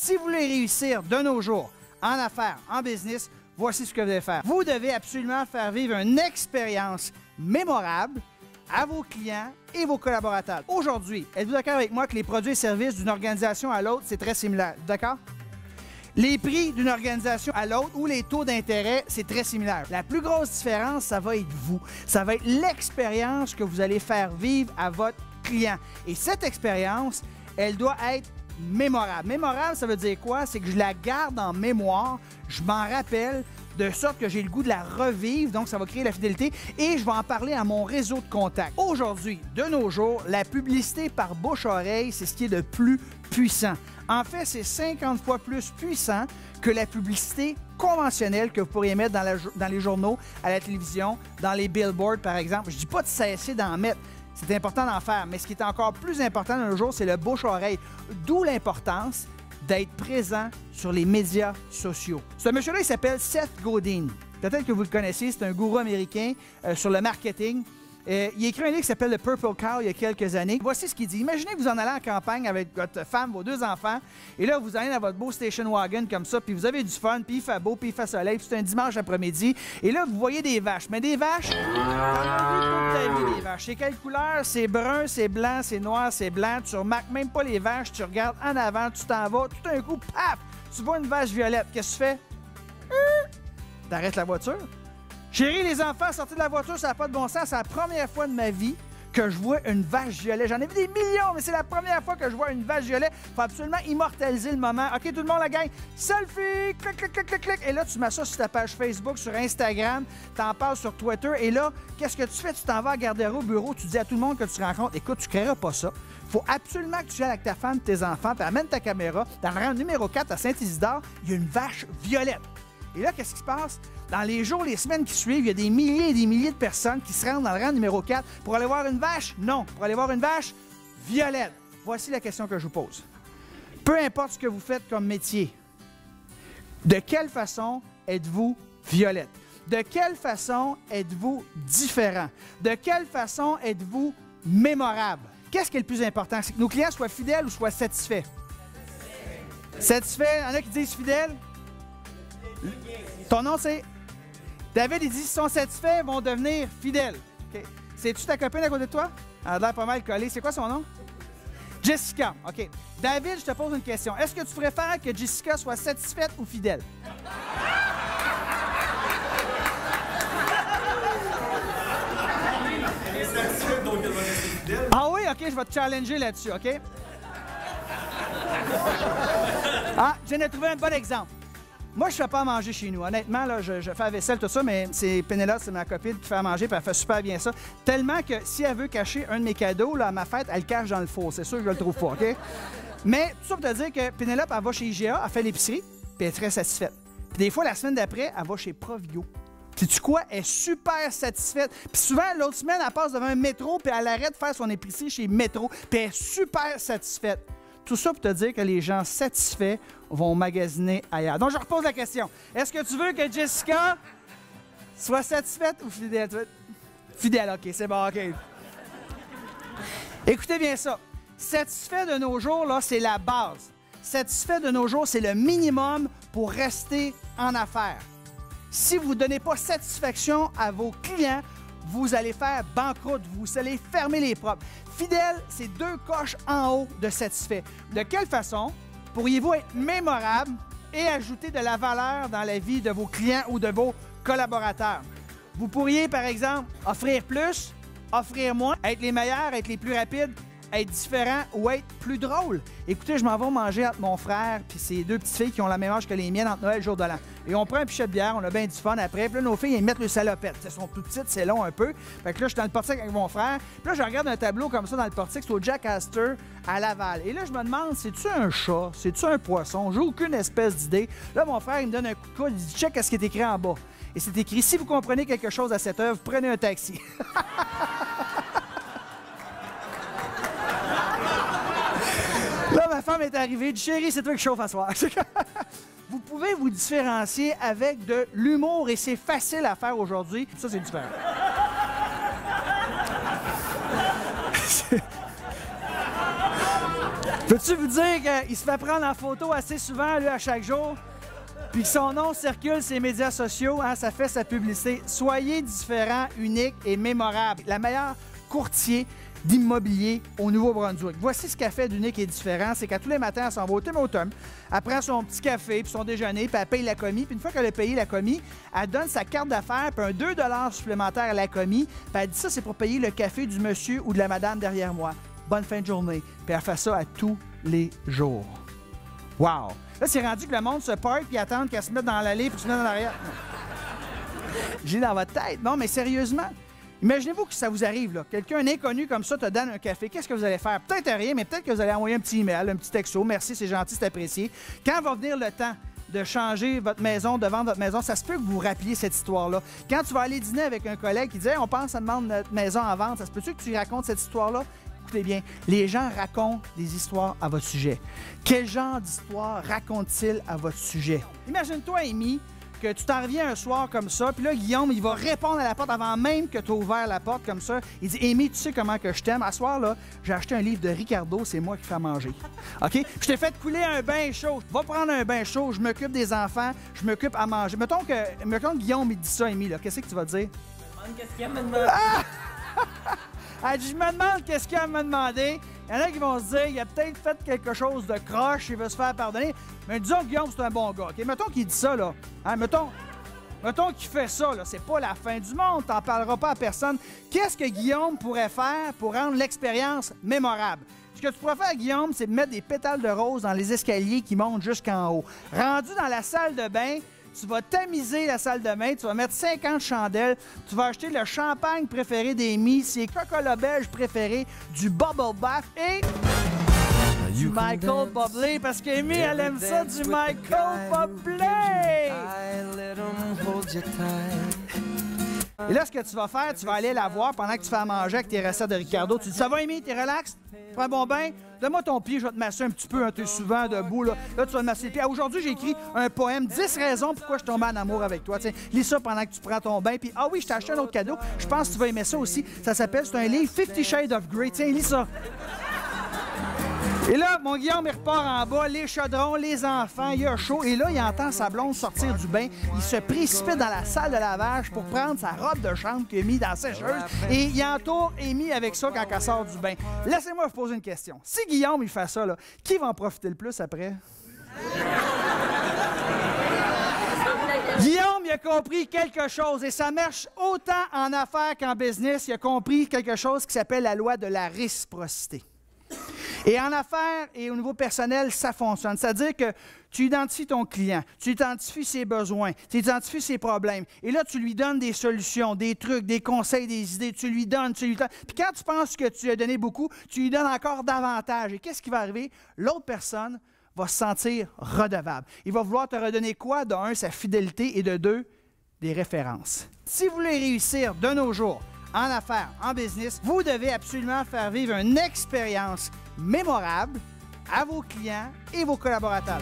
Si vous voulez réussir de nos jours en affaires, en business, voici ce que vous devez faire. Vous devez absolument faire vivre une expérience mémorable à vos clients et vos collaborateurs. Aujourd'hui, êtes-vous d'accord avec moi que les produits et services d'une organisation à l'autre, c'est très similaire? D'accord? Les prix d'une organisation à l'autre ou les taux d'intérêt, c'est très similaire. La plus grosse différence, ça va être vous. Ça va être l'expérience que vous allez faire vivre à votre client. Et cette expérience, elle doit être mémorable. Mémorable, ça veut dire quoi? C'est que je la garde en mémoire, je m'en rappelle, de sorte que j'ai le goût de la revivre, donc ça va créer la fidélité, et je vais en parler à mon réseau de contacts. Aujourd'hui, de nos jours, la publicité par bouche-oreille, c'est ce qui est de plus puissant. En fait, c'est 50 fois plus puissant que la publicité conventionnelle que vous pourriez mettre dans les journaux, à la télévision, dans les billboards, par exemple. Je ne dis pas de cesser d'en mettre. C'est important d'en faire, mais ce qui est encore plus important de nos jours, c'est le bouche-oreille. D'où l'importance d'être présent sur les médias sociaux. Ce monsieur-là, il s'appelle Seth Godin. Peut-être que vous le connaissez, c'est un gourou américain sur le marketing. Il a écrit un livre qui s'appelle The Purple Cow il y a quelques années. Voici ce qu'il dit. Imaginez que vous en allez en campagne avec votre femme, vos 2 enfants, et là, vous allez dans votre beau station wagon comme ça, puis vous avez du fun, puis il fait beau, puis il fait soleil, puis c'est un dimanche après-midi, et là, vous voyez des vaches. Mais des vaches, des vaches. C'est quelle couleur? C'est brun, c'est blanc, c'est noir, c'est blanc. Tu remarques même pas les vaches, tu regardes en avant, tu t'en vas, tout d'un coup, paf! Tu vois une vache violette. Qu'est-ce que tu fais? T'arrêtes la voiture. Chérie, les enfants, sortez de la voiture, ça n'a pas de bon sens. C'est la première fois de ma vie que je vois une vache violet. J'en ai vu des millions, mais c'est la première fois que je vois une vache violet. Il faut absolument immortaliser le moment. OK, tout le monde, la gang, selfie, clic, clic, clic, clic, clic. Et là, tu mets ça sur ta page Facebook, sur Instagram, t'en parles sur Twitter. Et là, qu'est-ce que tu fais? Tu t'en vas à la garderie au bureau, tu dis à tout le monde que tu rencontres, écoute, tu ne créeras pas ça. Il faut absolument que tu ailles avec ta femme, tes enfants, puis amène ta caméra. Dans le rang numéro 4 à Saint-Isidore, il y a une vache violette. Et là, qu'est-ce qui se passe? Dans les jours, les semaines qui suivent, il y a des milliers et des milliers de personnes qui se rendent dans le rang numéro 4 pour aller voir une vache? Non. Pour aller voir une vache violette. Voici la question que je vous pose. Peu importe ce que vous faites comme métier, de quelle façon êtes-vous violette? De quelle façon êtes-vous différent? De quelle façon êtes-vous mémorable? Qu'est-ce qui est le plus important? C'est que nos clients soient fidèles ou soient satisfaits? Satisfaits? Il y en a qui disent fidèles? Ton nom, c'est? David, il dit, s'ils sont satisfaits, ils vont devenir fidèles. Okay. C'est-tu ta copine à côté de toi? Elle a l'air pas mal collée. C'est quoi son nom? Jessica. OK. David, je te pose une question. Est-ce que tu préfères que Jessica soit satisfaite ou fidèle? Elle est satisfaite, donc elle va rester fidèle. Ah oui? OK, je vais te challenger là-dessus, OK? Ah, je viens de trouver un bon exemple. Moi, je ne fais pas à manger chez nous. Honnêtement, là, je fais la vaisselle, tout ça, mais c'est Pénélope, c'est ma copine qui fait à manger, puis elle fait super bien ça. Tellement que si elle veut cacher un de mes cadeaux, là, à ma fête, elle le cache dans le four. C'est sûr que je le trouve pas, OK? Mais tout ça pour te dire que Pénélope, elle va chez IGA, elle fait l'épicerie, puis elle est très satisfaite. Puis des fois, la semaine d'après, elle va chez Provio. Sais-tu quoi? Elle est super satisfaite. Puis souvent, l'autre semaine, elle passe devant un métro, puis elle arrête de faire son épicerie chez Métro, puis elle est super satisfaite. Tout ça pour te dire que les gens satisfaits vont magasiner ailleurs. Donc, je repose la question. Est-ce que tu veux que Jessica soit satisfaite ou fidèle? Fidèle, OK, c'est bon, OK. Écoutez bien ça. Satisfait de nos jours, là, c'est la base. Satisfait de nos jours, c'est le minimum pour rester en affaires. Si vous ne donnez pas satisfaction à vos clients, vous allez faire banqueroute, vous allez fermer les portes. Fidèle, c'est 2 coches en haut de satisfait. De quelle façon pourriez-vous être mémorable et ajouter de la valeur dans la vie de vos clients ou de vos collaborateurs? Vous pourriez, par exemple, offrir plus, offrir moins, être les meilleurs, être les plus rapides, être différent ou être plus drôle. Écoutez, je m'en vais manger entre mon frère et ses 2 petites filles qui ont la même âge que les miennes entre Noël et le jour de l'an. Et on prend un pichet de bière, on a bien du fun après. Puis là, nos filles, elles mettent le salopette. Elles sont toutes petites, c'est long un peu. Fait que là, je suis dans le portique avec mon frère. Puis là, je regarde un tableau comme ça dans le portique, c'est au Jack Astor à Laval. Et là, je me demande, c'est-tu un chat? C'est-tu un poisson? J'ai aucune espèce d'idée. Là, mon frère, il me donne un coup de coude, il dit, check ce qui est écrit en bas. Et c'est écrit, si vous comprenez quelque chose à cette œuvre, prenez un taxi. Là, ma femme est arrivée, dit, chérie, c'est toi qui chauffe à soir. Vous pouvez vous différencier avec de l'humour et c'est facile à faire aujourd'hui. Ça, c'est différent. Peux-tu vous dire qu'il se fait prendre en photo assez souvent, lui, à chaque jour? Puis que son nom circule sur les médias sociaux, hein, ça fait sa publicité. Soyez différent, unique et mémorable. La meilleure courtier d'immobilier au Nouveau-Brunswick. Voici ce qu'elle fait d'unique et différent, c'est qu'à tous les matins, elle s'en va au Tim Hortons, elle prend son petit café puis son déjeuner, puis elle paye la commis. Puis une fois qu'elle a payé la commis, elle donne sa carte d'affaires puis un 2 $ supplémentaire à la commis. Puis elle dit ça, c'est pour payer le café du monsieur ou de la madame derrière moi. Bonne fin de journée. Puis elle fait ça à tous les jours. Wow! Là, c'est rendu que le monde se parque puis attend qu'elle se mette dans l'allée puis se mette dans l'arrière. J'ai dans votre tête. Non, mais sérieusement, imaginez-vous que ça vous arrive, là. Quelqu'un inconnu comme ça te donne un café. Qu'est-ce que vous allez faire? Peut-être rien, mais peut-être que vous allez envoyer un petit email, un petit texto. Merci, c'est gentil, c'est apprécié. Quand va venir le temps de changer votre maison, de vendre votre maison, ça se peut que vous vous rappeliez cette histoire-là. Quand tu vas aller dîner avec un collègue qui dit hey, on pense à demander notre maison en vente, ça se peut-tu que tu lui racontes cette histoire-là? Écoutez bien, les gens racontent des histoires à votre sujet. Quel genre d'histoire racontent-ils à votre sujet? Imagine-toi, Amy, que tu t'en reviens un soir comme ça, puis là, Guillaume, il va répondre à la porte avant même que tu aies ouvert la porte comme ça. Il dit « Amy, tu sais comment que je t'aime? À ce soir, là, j'ai acheté un livre de Ricardo, c'est moi qui fais à manger. OK? Je t'ai fait couler un bain chaud. Va prendre un bain chaud, je m'occupe des enfants, je m'occupe à manger. » Mettons que Guillaume, il dit ça, Amy, là, qu'est-ce que tu vas dire? Qu'est-ce qu'il y a maintenant? Elle dit, je me demande qu'est-ce qu'il a à me demander. Il y en a qui vont se dire, il a peut-être fait quelque chose de croche, il veut se faire pardonner. Mais disons que Guillaume, c'est un bon gars. Okay? Mettons qu'il dit ça, là. Hein? Mettons qu'il fait ça, là. C'est pas la fin du monde. T'en parleras pas à personne. Qu'est-ce que Guillaume pourrait faire pour rendre l'expérience mémorable? Ce que tu pourrais faire, Guillaume, c'est mettre des pétales de rose dans les escaliers qui montent jusqu'en haut. Rendu dans la salle de bain, tu vas tamiser la salle de bain, tu vas mettre 50 chandelles, tu vas acheter le champagne préféré d'Amy, ses coca belges préférés, du Bubble Bath et du Michael Bublé, parce qu'Amy, elle aime ça, du Michael Bublé! Et là, ce que tu vas faire, tu vas aller la voir pendant que tu fais à manger avec tes recettes de Ricardo. Tu dis, ça va, Amy? T'es relax? Prends un bon bain? Donne-moi ton pied, je vais te masser un petit peu, hein, t'es souvent debout, là. Là, tu vas te masser le pied. Aujourd'hui, j'ai écrit un poème, 10 raisons pourquoi je tombe en amour avec toi. Tiens, lis ça pendant que tu prends ton bain. Puis, ah oui, je t'ai acheté un autre cadeau. Je pense que tu vas aimer ça aussi. Ça s'appelle, c'est un livre, 50 Shades of Grey. Tiens, lis ça. Et là, mon Guillaume, il repart en bas, les chaudrons, les enfants, il a chaud. Et là, il entend sa blonde sortir du bain. Il se précipite dans la salle de lavage pour prendre sa robe de chambre qu'il a mis dans la sécheuse. Et il entoure Amy avec ça quand elle sort du bain. Laissez-moi vous poser une question. Si Guillaume, il fait ça, là, qui va en profiter le plus après? Guillaume, il a compris quelque chose, et ça marche autant en affaires qu'en business. Il a compris quelque chose qui s'appelle la loi de la réciprocité. Et en affaires et au niveau personnel, ça fonctionne. C'est-à-dire que tu identifies ton client, tu identifies ses besoins, tu identifies ses problèmes. Et là, tu lui donnes des solutions, des trucs, des conseils, des idées. Tu lui donnes. Puis quand tu penses que tu lui as donné beaucoup, tu lui donnes encore davantage. Et qu'est-ce qui va arriver? L'autre personne va se sentir redevable. Il va vouloir te redonner quoi? De un, sa fidélité, et de deux, des références. Si vous voulez réussir de nos jours, en affaires, en business, vous devez absolument faire vivre une expérience mémorable à vos clients et vos collaborateurs.